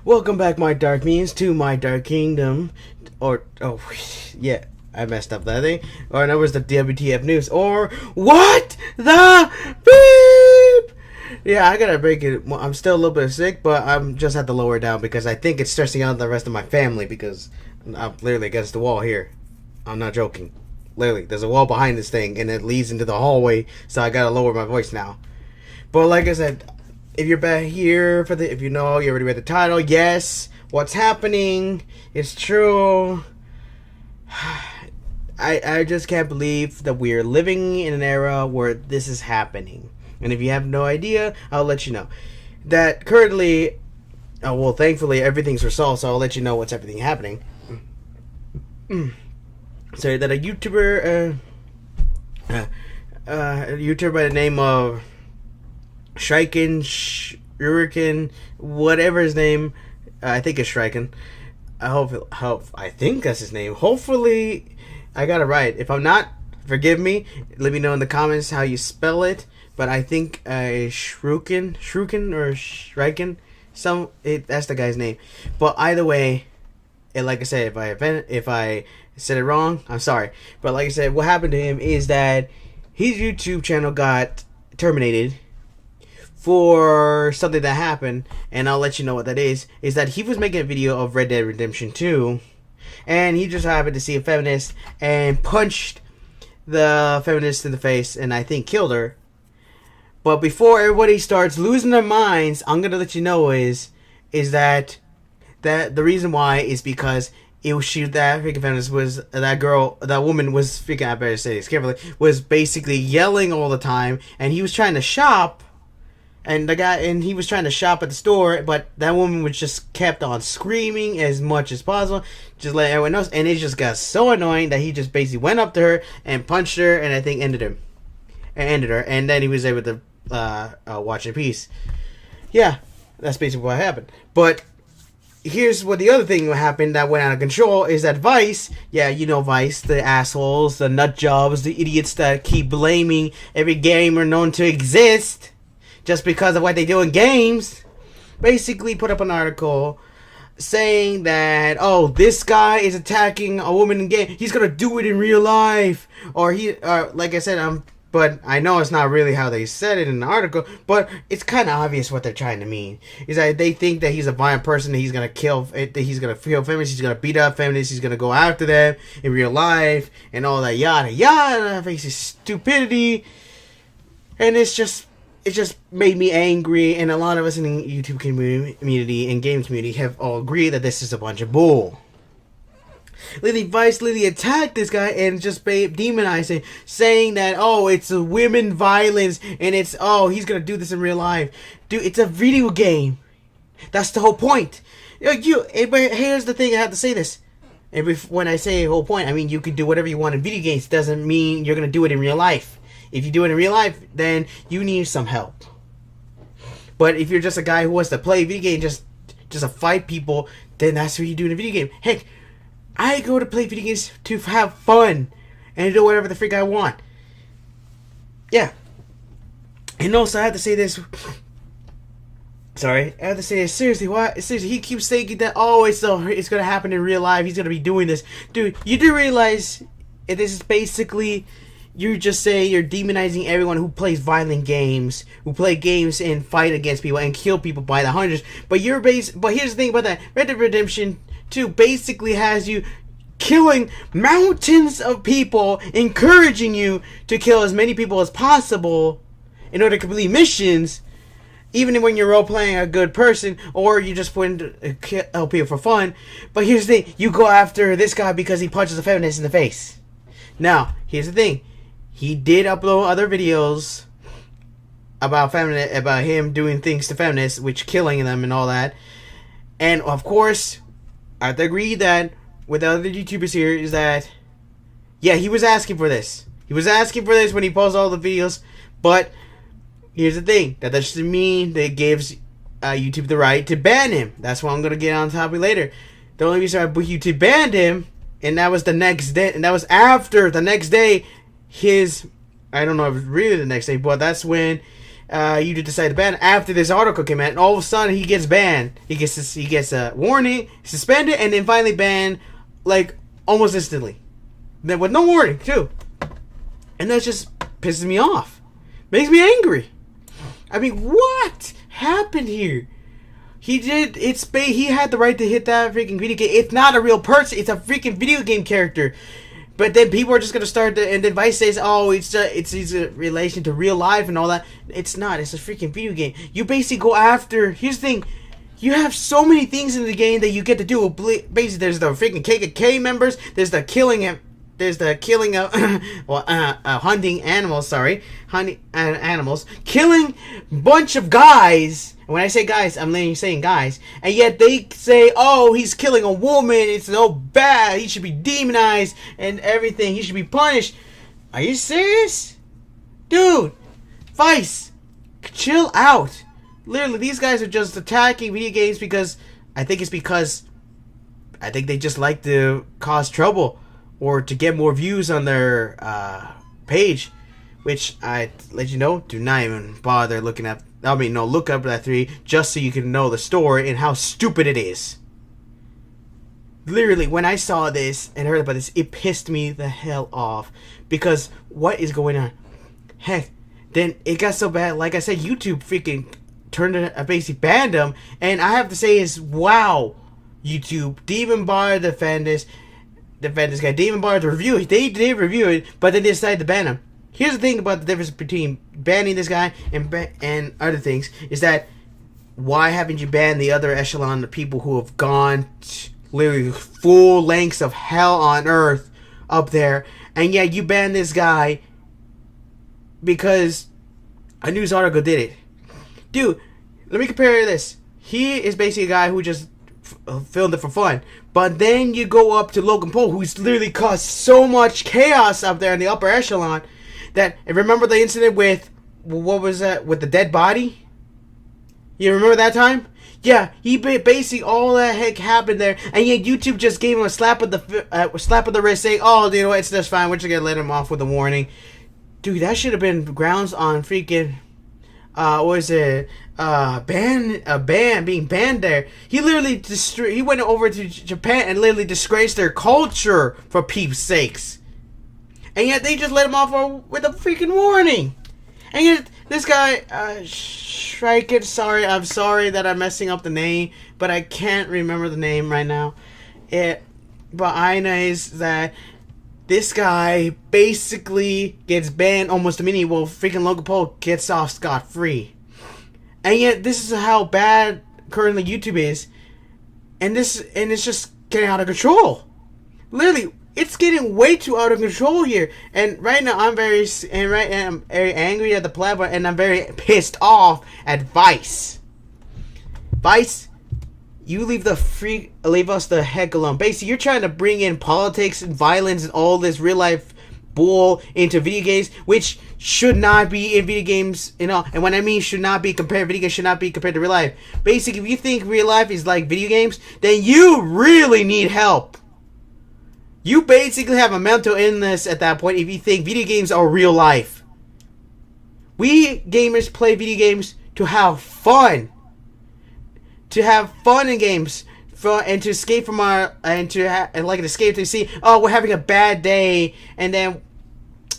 Welcome back, my dark means, to my dark kingdom. Yeah, I messed up that thing. Or that was the WTF news. Or what the beep? Yeah, I gotta break it. I'm still a little bit sick, but I'm just have to lower it down because I think it's stressing out the rest of my family because I'm literally against the wall here. I'm not joking. Literally, there's a wall behind this thing and it leads into the hallway, so I gotta lower my voice now. But like I said, if you're back here if you know, you already read the title. Yes, what's happening? It's true. I just can't believe that we're living in an era where this is happening. And if you have no idea, I'll let you know that currently, thankfully everything's resolved. So I'll let you know what's everything happening. So that a YouTuber by the name of Shuriken, whatever his name, I think it's Shuriken. I think that's his name. Hopefully, I got it right. If I'm not, forgive me. Let me know in the comments how you spell it. But I think Shuriken or Shuriken, that's the guy's name. But either way, like I said, if I said it wrong, I'm sorry. But like I said, what happened to him is that his YouTube channel got terminated for something that happened, and I'll let you know what that is that he was making a video of Red Dead Redemption 2, and he just happened to see a feminist and punched the feminist in the face and I think killed her. But before everybody starts losing their minds, I'm gonna let you know is that the reason why is because that freaking feminist was that woman was freaking, I better say this carefully, was basically yelling all the time, and he was trying to shop. And he was trying to shop at the store, but that woman was just kept on screaming as much as possible, just like everyone else, and it just got so annoying that he just basically went up to her and punched her, and I think ended her, and then he was able to watch in peace. Yeah, that's basically what happened. But here's what the other thing that happened that went out of control is that Vice, yeah, you know Vice, the assholes, the nut jobs, the idiots that keep blaming every gamer known to exist just because of what they do in games, basically put up an article saying that, oh, this guy is attacking a woman in game, he's gonna do it in real life, or like I said, but I know it's not really how they said it in the article, but it's kind of obvious what they're trying to mean. Is that they think that he's a violent person, that he's gonna kill feminists, he's gonna beat up feminists, he's gonna go after them in real life, and all that yada yada, faces stupidity, and it just made me angry, and a lot of us in the YouTube community and game community have all agreed that this is a bunch of bull. Vice literally attacked this guy and just demonized him, saying that, oh, it's a women violence, and it's, oh, he's gonna do this in real life. Dude, it's a video game. That's the whole point. But here's the thing, I have to say this. And when I say whole point, I mean you can do whatever you want in video games. Doesn't mean you're gonna do it in real life. If you do it in real life, then you need some help. But if you're just a guy who wants to play a video game, just to fight people, then that's what you do in a video game. Heck, I go to play video games to have fun and do whatever the freak I want. Yeah. And also, I have to say this. Sorry, I have to say this seriously. Why? Seriously, he keeps saying that, oh, it's gonna happen in real life. He's gonna be doing this, dude. You do realize this is basically, you just say you're demonizing everyone who plays violent games, who play games and fight against people and kill people by the hundreds. But here's the thing about that: Red Dead Redemption 2 basically has you killing mountains of people, encouraging you to kill as many people as possible in order to complete missions, even when you're role-playing a good person, or you just want to kill people for fun. But here's the thing, you go after this guy because he punches a feminist in the face. Now, here's the thing, he did upload other videos about him doing things to feminists, which killing them and all that. And of course, I have to agree that with the other YouTubers here is that, yeah, he was asking for this. He was asking for this when he posted all the videos. But here's the thing, that doesn't mean that it gives YouTube the right to ban him. That's why I'm gonna get on topic later. The only reason YouTube banned him, and that was the next day, and that was after the next day, I don't know if it was really the next day, but that's when you decide to ban after this article came out, and all of a sudden he gets banned. He gets a warning, suspended, and then finally banned, like almost instantly, then with no warning too. And that just pisses me off, makes me angry. I mean, what happened here? He had the right to hit that freaking video game. It's not a real person. It's a freaking video game character. But then people are just gonna start to, and then Vice says, "Oh, it's a relation to real life and all that." It's not. It's a freaking video game. You basically go after. Here's the thing: you have so many things in the game that you get to do. Basically, there's the freaking KKK members. There's the killing of. There's the killing of hunting animals. Sorry, hunting animals. Killing bunch of guys. When I say guys, I'm literally saying guys. And yet they say, oh, he's killing a woman. It's so bad. He should be demonized and everything. He should be punished. Are you serious? Dude, Vice, chill out. Literally, these guys are just attacking video games because I think they just like to cause trouble or to get more views on their page. Which I let you know, do not even bother looking up. Look up that 3 just so you can know the story and how stupid it is. Literally, when I saw this and heard about this, it pissed me the hell off. Because what is going on? Heck, then it got so bad. Like I said, YouTube freaking turned it, basically banned them. And I have to say is, wow, YouTube, Demon Bar defend this guy. Demon Bar to review it. They did review it, but then they decided to ban him. Here's the thing about the difference between banning this guy and other things is that why haven't you banned the other echelon of people who have gone literally full lengths of hell on earth up there, and yet you banned this guy because a news article did it. Dude, let me compare this. He is basically a guy who just filmed it for fun. But then you go up to Logan Paul, who's literally caused so much chaos up there in the upper echelon. That, remember the incident with, what was that, with the dead body? You remember that time? Yeah, he basically, all that heck happened there, and yet YouTube just gave him a slap of the wrist, saying, "Oh, you know what, it's just fine, we're just gonna let him off with a warning." Dude, that should have been grounds on freaking, being banned there. He literally he went over to Japan and literally disgraced their culture, for peeps' sakes. And yet they just let him off with a freaking warning. And yet this guy, Shrike, I'm sorry that I'm messing up the name, but I can't remember the name right now. But I know is that this guy basically gets banned almost immediately. Well, freaking Logan Paul gets off scot-free. And yet this is how bad currently YouTube is. And it's just getting out of control. Literally, it's getting way too out of control here. And right now I'm very angry at the platform, and I'm very pissed off at Vice. Vice, you leave us the heck alone. Basically, you're trying to bring in politics and violence and all this real life bull into video games, which should not be in video games, you know. And when I mean should not be compared, video games should not be compared to real life. Basically, if you think real life is like video games, then you really need help. You basically have a mental illness at that point if you think video games are real life. We gamers play video games to have fun. To have fun in games. And to escape from escape to see, oh, we're having a bad day, and then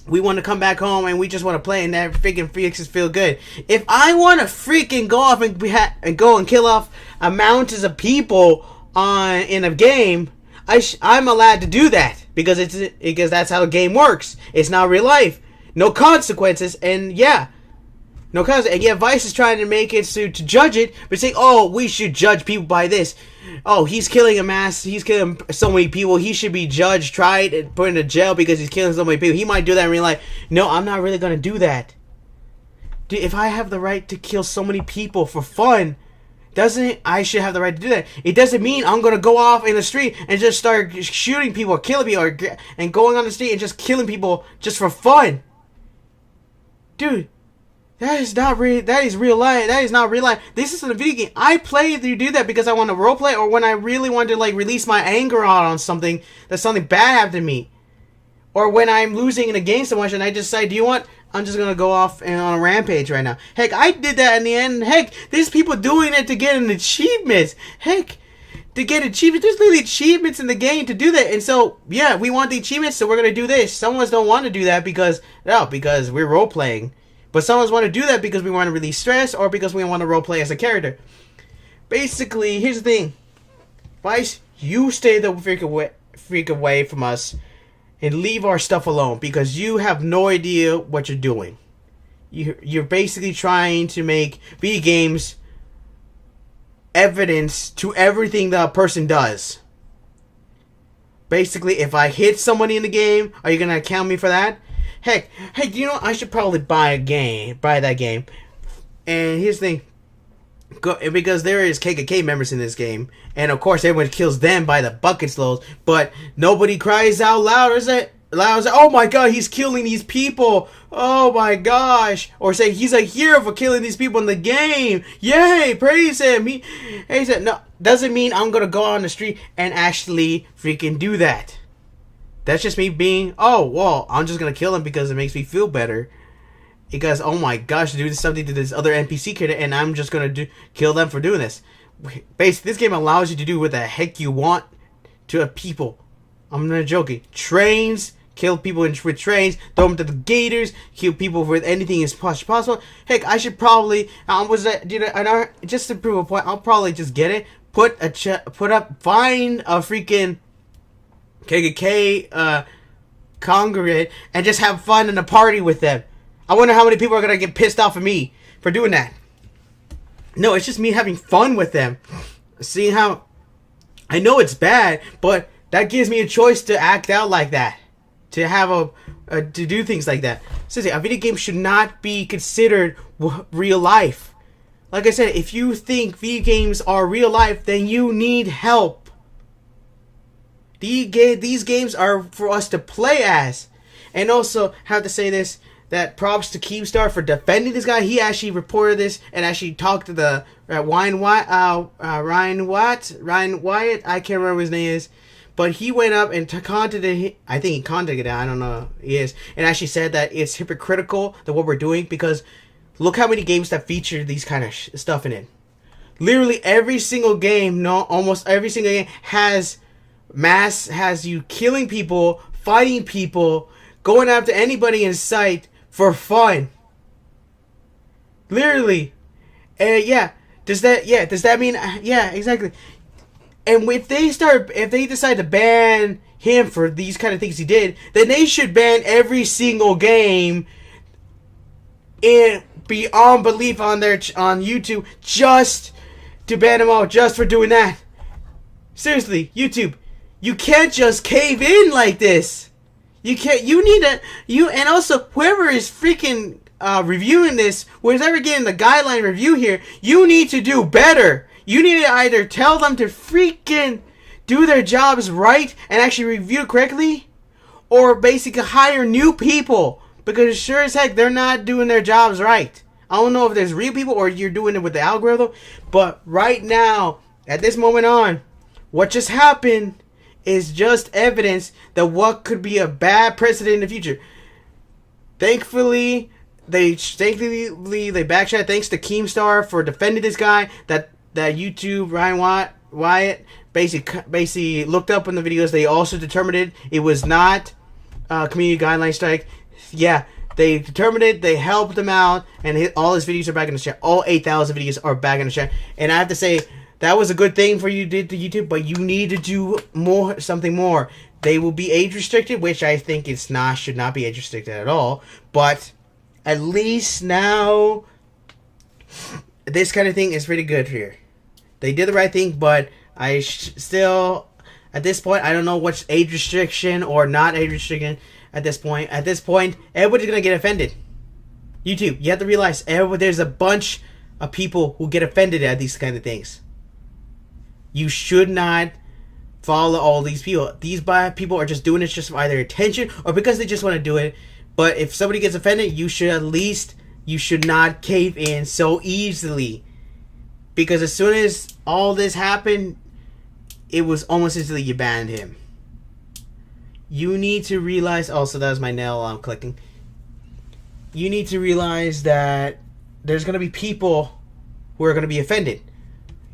we want to come back home and we just want to play, and that freaking makes us feel good. If I want to freaking go off and go and kill off mountains of people in a game, I'm allowed to do that because that's how the game works. It's not real life, no consequences, and yeah, no consequences. And yeah, Vice is trying to make it to judge it, but saying, oh, we should judge people by this. Oh, he's killing he's killing so many people. He should be judged, tried, and put into jail because he's killing so many people. He might do that in real life. No, I'm not really gonna do that. Dude, if I have the right to kill so many people for fun, I should have the right to do that. It doesn't mean I'm gonna go off in the street and just start shooting people or killing people and going on the street and just killing people just for fun. Dude, that is not real. That is real life. That is not real life. This isn't a video game. I play to do that because I want to roleplay, or when I really want to release my anger out on something, that something bad happened to me, or when I'm losing in a game so much and I just say, do you want? I'm just gonna go off and on a rampage right now. Heck, I did that in the end. Heck, there's people doing it to get an achievement. Heck, to get achievements, there's literally achievements in the game to do that. And so, yeah, we want the achievements, so we're gonna do this. Some of us don't want to do that because we're role playing. But some of us want to do that because we want to release stress or because we want to role play as a character. Basically, here's the thing. Vice, you stay the freak away from us and leave our stuff alone because you have no idea what you're doing. You're basically trying to make video games evidence to everything that a person does. Basically, if I hit somebody in the game, are you gonna account me for that? Heck, hey, you know, I should probably buy that game. And here's the thing. Because there is KKK members in this game, and of course everyone kills them by the buckets loads, but nobody cries out loud or say, oh my god, he's killing these people, oh my gosh, or say he's a hero for killing these people in the game, yay, praise him. He said, no, doesn't mean I'm gonna go on the street and actually freaking do that. That's just me being, oh, well, I'm just gonna kill him because it makes me feel better. Because, oh my gosh, do something to this other NPC character, and I'm just gonna kill them for doing this. Basically, this game allows you to do what the heck you want to people. I'm not joking. Trains, kill people with trains, throw them to the gators, kill people with anything as possible. Heck, I should probably, just to prove a point, I'll probably just get it, find a freaking KKK congregate, and just have fun in a party with them. I wonder how many people are going to get pissed off at me for doing that. No, it's just me having fun with them. Seeing how... I know it's bad, but that gives me a choice to act out like that. To have to do things like that. Seriously, a video game should not be considered real life. Like I said, if you think video games are real life, then you need help. These games are for us to play as. And also, have to say this... that props to Keemstar for defending this guy. He actually reported this and actually talked to the Ryan Wyatt. I can't remember what his name is, but he went up and contacted. I think he contacted. I don't know. He is, and actually said that it's hypocritical that what we're doing because look how many games that feature these kind of stuff in it. Literally every single game, almost every single game has you killing people, fighting people, going after anybody in sight. For fun. Literally. Does that mean, exactly. And if they decide to ban him for these kind of things he did, then they should ban every single game in beyond belief on YouTube and ban them all just for doing that. Seriously, YouTube, you can't just cave in like this. You can't. And also whoever is freaking reviewing this, whoever's ever getting the guideline review here, you need to do better. You need to either tell them to freaking do their jobs right and actually review correctly, or basically hire new people because sure as heck they're not doing their jobs right. I don't know if there's real people or you're doing it with the algorithm, but right now, at this moment on, what just happened is just evidence that what could be a bad precedent in the future. Thankfully, they backshot. Thanks to Keemstar for defending this guy. That YouTube Ryan Wyatt basically looked up in the videos. They also determined it was not community guideline strike. Yeah, they determined it. They helped him out, and all his videos are back in the chat. All 8,000 videos are back in the chat. And I have to say, that was a good thing for you did to YouTube, but you need to do something more. They will be age restricted, which I think should not be age restricted at all. But at least now, this kind of thing is pretty good here. They did the right thing, but I still, at this point, I don't know what's age restriction or not age restriction at this point. At this point, everybody's going to get offended. YouTube, you have to realize there's a bunch of people who get offended at these kind of things. You should not follow all these people. These people are just doing it just for either attention or because they just want to do it. But if somebody gets offended, you should not cave in so easily. Because as soon as all this happened, it was almost instantly you banned him. You need to realize... Also, that was my nail I'm clicking. you need to realize that there's going to be people who are going to be offended.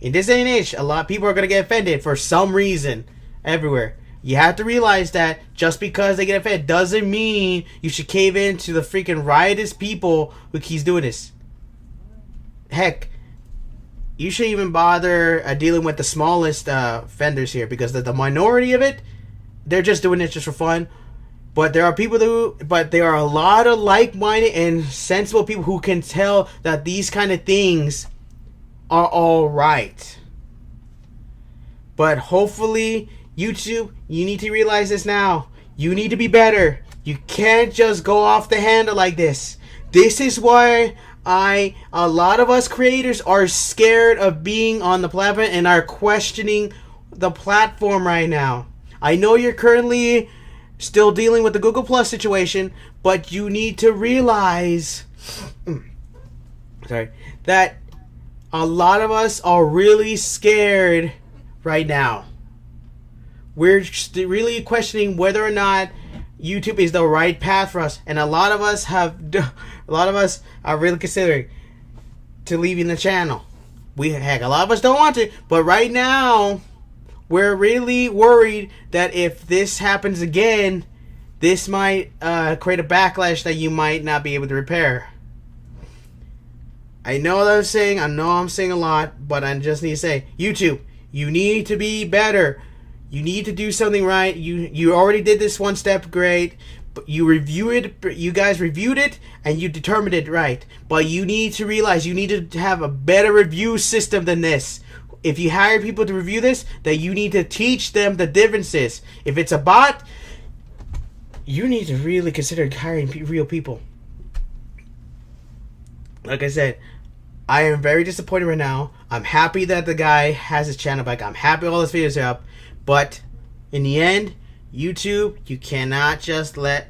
In this day and age, a lot of people are going to get offended for some reason everywhere. You have to realize that just because they get offended doesn't mean you should cave in to the freaking riotous people who keeps doing this. Heck, you shouldn't even bother dealing with the smallest offenders here, because the minority of it, they're just doing it just for fun. But there are a lot of like-minded and sensible people who can tell that these kind of things are all right. But hopefully, YouTube, you need to realize this now. You need to be better. You can't just go off the handle like this. This is why a lot of us creators are scared of being on the platform and are questioning the platform right now. I know you're currently still dealing with the Google Plus situation, but you need to realize that a lot of us are really scared right now. We're really questioning whether or not YouTube is the right path for us, and a lot of us are really considering to leaving the channel. A lot of us don't want to, but right now we're really worried that if this happens again, this might create a backlash that you might not be able to repair. I know what I'm saying. I know I'm saying a lot, but I just need to say, YouTube, you need to be better. You need to do something right. You already did this one step great, but you guys reviewed it and you determined it right. But you need to realize you need to have a better review system than this. If you hire people to review this, that you need to teach them the differences. If it's a bot, you need to really consider hiring real people. Like I said, I am very disappointed right now. I'm happy that the guy has his channel back. I'm happy all his videos are up. But in the end, YouTube, you cannot just let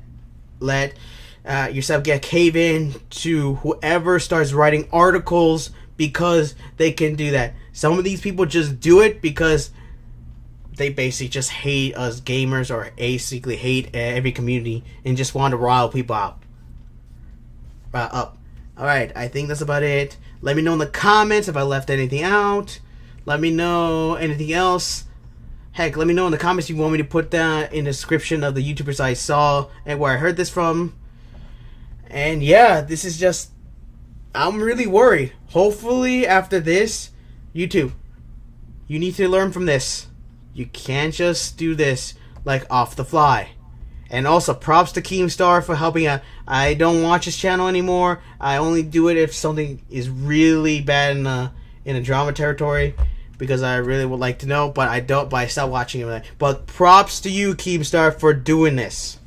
yourself get cave in to whoever starts writing articles because they can do that. Some of these people just do it because they basically just hate us gamers, or basically hate every community and just want to rile people up. Alright, I think that's about it. Let me know in the comments if I left anything out. Let me know anything else. Heck, let me know in the comments if you want me to put that in the description of the YouTubers I saw and where I heard this from. And yeah, this is just... I'm really worried. Hopefully after this, YouTube, you need to learn from this. You can't just do this like off the fly. And also, props to Keemstar for helping out. I don't watch his channel anymore. I only do it if something is really bad in a drama territory, because I really would like to know, but I don't. But I stopped watching him. But props to you, Keemstar, for doing this.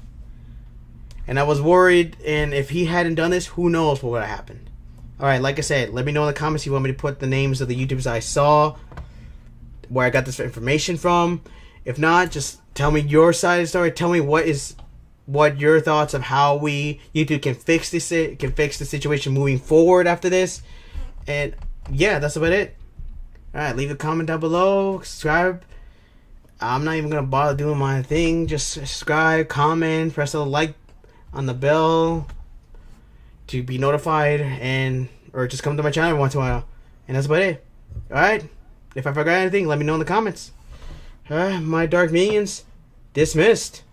And I was worried, and if he hadn't done this, who knows what would have happened. Alright, like I said, let me know in the comments if you want me to put the names of the YouTubers I saw, where I got this information from. If not, just tell me your side of the story. Tell me what your thoughts of how YouTube can fix this, the situation moving forward after this. And yeah, that's about it. Alright, leave a comment down below, subscribe. I'm not even gonna bother doing my thing. Just subscribe, comment, press the like on the bell to be notified, or just come to my channel once in a while. And that's about it. Alright, if I forgot anything, let me know in the comments. My dark minions, dismissed.